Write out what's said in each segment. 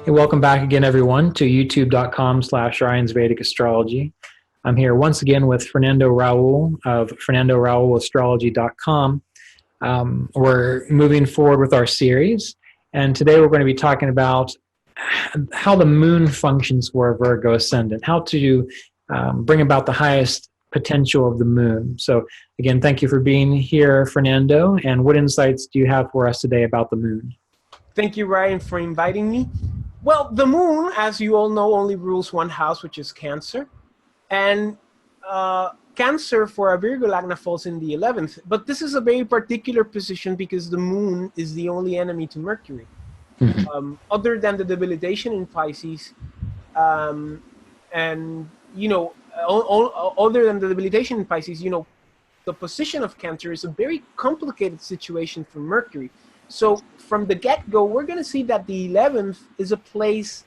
Hey, welcome back again, everyone, to youtube.com/Ryan's Vedic Astrology. I'm here once again with Fernando Raul of FernandoRaulAstrology.com. We're moving forward with our series, and today we're going to be talking about how the moon functions for a Virgo ascendant, how to bring about the highest potential of the moon. So, again, thank you for being here, Fernando, and what insights do you have for us today about the moon? Thank you, Ryan, for inviting me. Well, the moon, as you all know, only rules one house, which is Cancer. And Cancer for a Virgo Lagna falls in the 11th. But this is a very particular position because the moon is the only enemy to Mercury. Other than the debilitation in Pisces, and, other than the debilitation in Pisces, the position of Cancer is a very complicated situation for Mercury. So from the get-go, we're going to see that the 11th is a place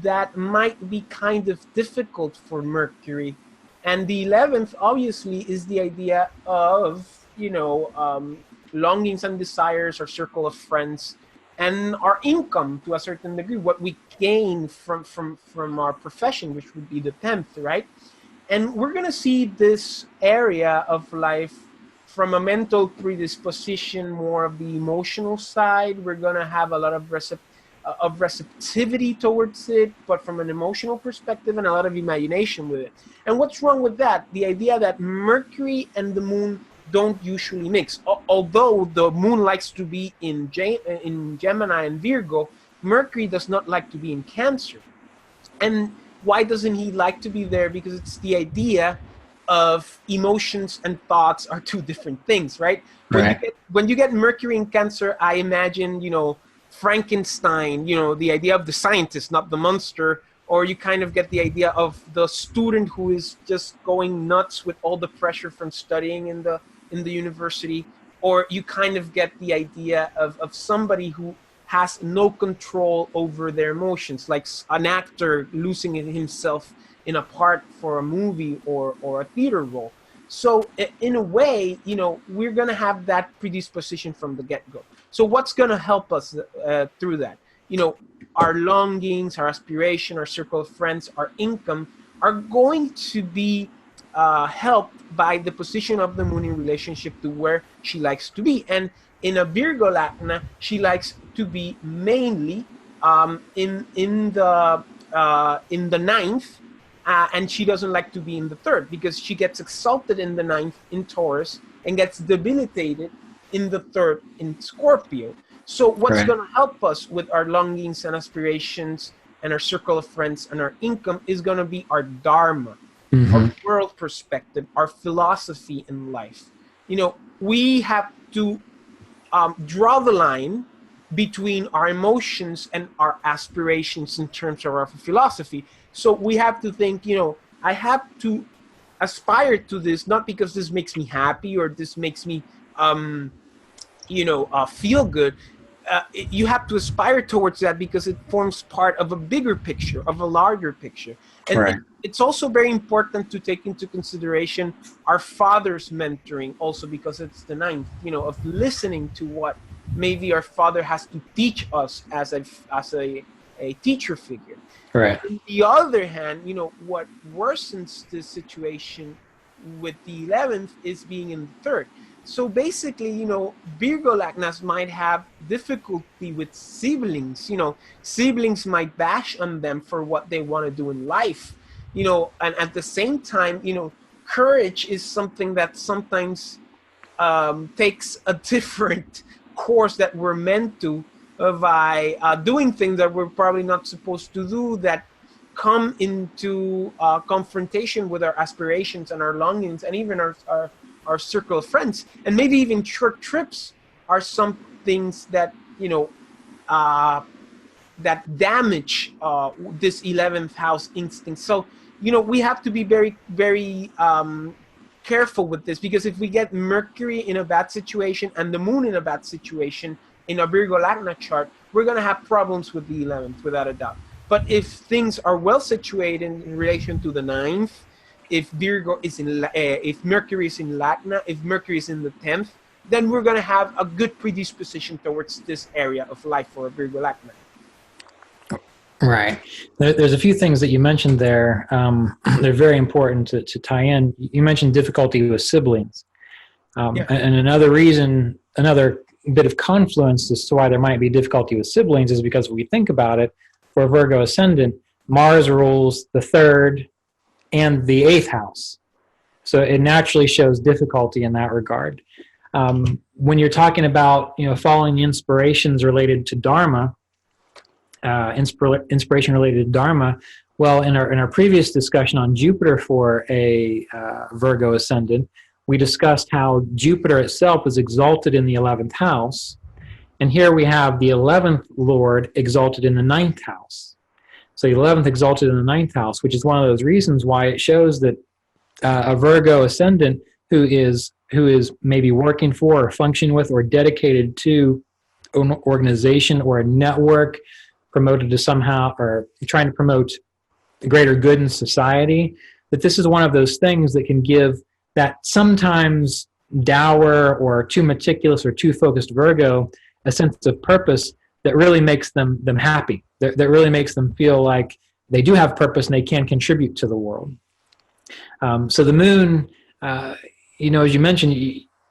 that might be kind of difficult for Mercury. And the 11th, obviously, is the idea of, longings and desires, our circle of friends, and our income to a certain degree, what we gain from our profession, which would be the 10th, right? And we're going to see this area of life from a mental predisposition, more of the emotional side. We're going to have a lot of receptivity towards it, but from an emotional perspective, and a lot of imagination with it. And what's wrong with that? The idea that Mercury and the moon don't usually mix. Although the moon likes to be in Gemini and Virgo, Mercury does not like to be in Cancer. And why doesn't he like to be there? Because it's the idea of emotions and thoughts are two different things, right? When you get Mercury in Cancer, I imagine, Frankenstein, the idea of the scientist, not the monster, or you kind of get the idea of the student who is just going nuts with all the pressure from studying in the university, or you kind of get the idea of somebody who has no control over their emotions, like an actor losing himself in a part for a movie or a theater role. So in a way, we're going to have that predisposition from the get-go. So what's going to help us through that? Our longings, our aspiration, our circle of friends, our income are going to be helped by the position of the moon in relationship to where she likes to be. And in a Virgo Lagna, she likes to be mainly in the ninth. And she doesn't like to be in the third because she gets exalted in the ninth in Taurus and gets debilitated in the third in Scorpio. So what's going to help us with our longings and aspirations and our circle of friends and our income is going to be our Dharma, our world perspective, our philosophy in life. We have to draw the line between our emotions and our aspirations in terms of our philosophy. So we have to think, I have to aspire to this, not because this makes me happy or this makes me, feel good. You have to aspire towards that because it forms part of a bigger picture, of a larger picture. And it's also very important to take into consideration our father's mentoring also because it's the ninth, of listening to what maybe our father has to teach us as a teacher figure. On the other hand, what worsens this situation with the 11th is being in the third. So basically, Virgo Lagnas might have difficulty with siblings. Siblings might bash on them for what they want to do in life. And at the same time, courage is something that sometimes takes a different course that we're meant to by doing things that we're probably not supposed to do, that come into confrontation with our aspirations and our longings and even our circle of friends. And maybe even short trips are some things that that damage this 11th house instinct. So we have to be very, very careful with this, because if we get Mercury in a bad situation and the moon in a bad situation in a Virgo Lagna chart, we're going to have problems with the 11th without a doubt. But if things are well situated in relation to the 9th, if Mercury is in Lagna, if Mercury is in the 10th, then we're going to have a good predisposition towards this area of life for a Virgo Lagna. Right. There's a few things that you mentioned there. They're very important to tie in. You mentioned difficulty with siblings. Yeah. And another reason, another bit of confluence as to why there might be difficulty with siblings is because when we think about it, for a Virgo ascendant, Mars rules the third and the eighth house. So it naturally shows difficulty in that regard. When you're talking about, following inspirations related to Dharma, inspiration related to Dharma, well, in our previous discussion on Jupiter for a Virgo ascendant, we discussed how Jupiter itself is exalted in the 11th house, and here we have the 11th Lord exalted in the 9th house. So the 11th exalted in the 9th house, which is one of those reasons why it shows that a Virgo ascendant who is maybe working for or functioning with or dedicated to an organization or a network promoted to somehow or trying to promote the greater good in society, that this is one of those things that can give that sometimes dour or too meticulous or too focused Virgo a sense of purpose that really makes them happy, that really makes them feel like they do have purpose and they can contribute to the world. So the moon, as you mentioned,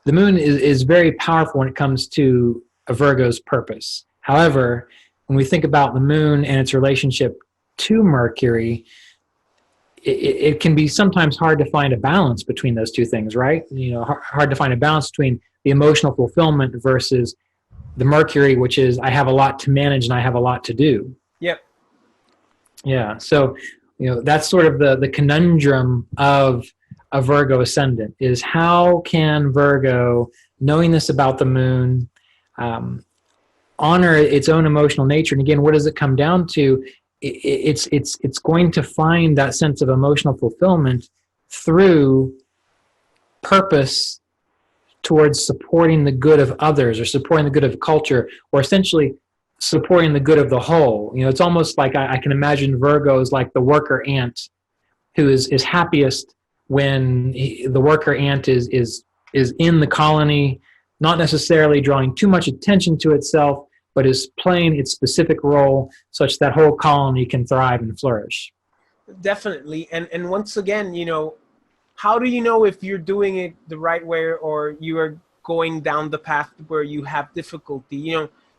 the moon is very powerful when it comes to a Virgo's purpose. However, when we think about the moon and its relationship to Mercury, it can be sometimes hard to find a balance between those two things, right? Hard to find a balance between the emotional fulfillment versus the Mercury, which is I have a lot to manage and I have a lot to do. Yep. Yeah. So, that's sort of the conundrum of a Virgo ascendant is how can Virgo, knowing this about the moon, honor its own emotional nature? And again, what does it come down to? It's going to find that sense of emotional fulfillment through purpose towards supporting the good of others or supporting the good of culture or essentially supporting the good of the whole. It's almost like I can imagine Virgo is like the worker ant who is happiest when the worker ant is in the colony, not necessarily drawing too much attention to itself, but is playing its specific role such that whole colony can thrive and flourish. Definitely. And once again, how do you know if you're doing it the right way or you are going down the path where you have difficulty?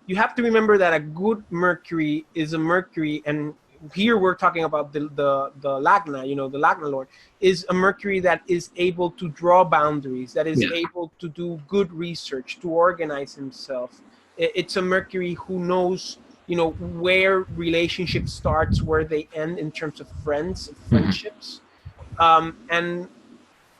You have to remember that a good Mercury is a Mercury, and here we're talking about the Lagna, the Lagna Lord, is a Mercury that is able to draw boundaries, that is able to do good research, to organize himself. It's a Mercury who knows, where relationships starts, where they end in terms of friendships. And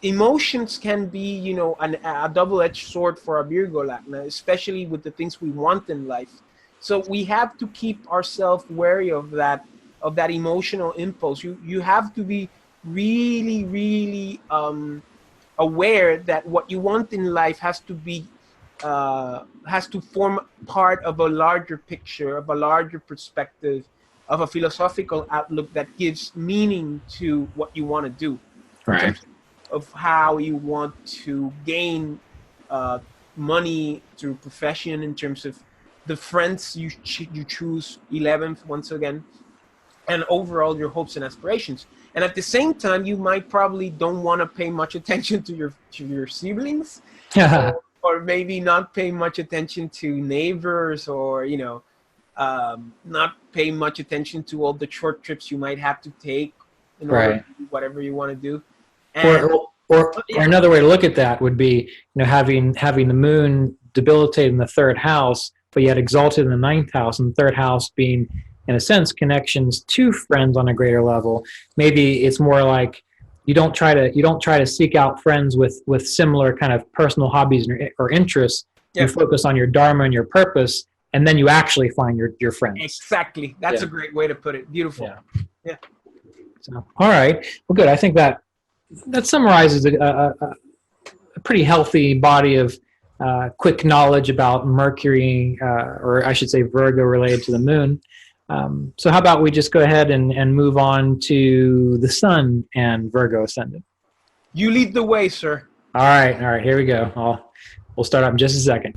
emotions can be, a double-edged sword for a Virgo Lagna, especially with the things we want in life. So we have to keep ourselves wary of that emotional impulse. You have to be really, really aware that what you want in life has to form part of a larger picture, of a larger perspective, of a philosophical outlook that gives meaning to what you want to do. Right. Of how you want to gain money through profession, in terms of the friends you choose, 11th once again, and overall your hopes and aspirations. And at the same time, you might probably don't want to pay much attention to your siblings, or maybe not pay much attention to neighbors, or not pay much attention to all the short trips you might have to take in order to do whatever you want to do. And, or another way to look at that would be, having the moon debilitate in the third house, but yet exalted in the 9th house, and the third house being, in a sense, connections to friends on a greater level. Maybe it's more like you don't try to seek out friends with similar kind of personal hobbies or interests. You focus on your Dharma and your purpose, and then you actually find your friends. Exactly. That's a great way to put it. Beautiful. Yeah. So, all right. Well, good. I think that summarizes a pretty healthy body of quick knowledge about Mercury, or I should say Virgo related to the moon. So how about we just go ahead and move on to the Sun and Virgo ascendant. You lead the way, sir. All right. Here we go. We'll start up in just a second.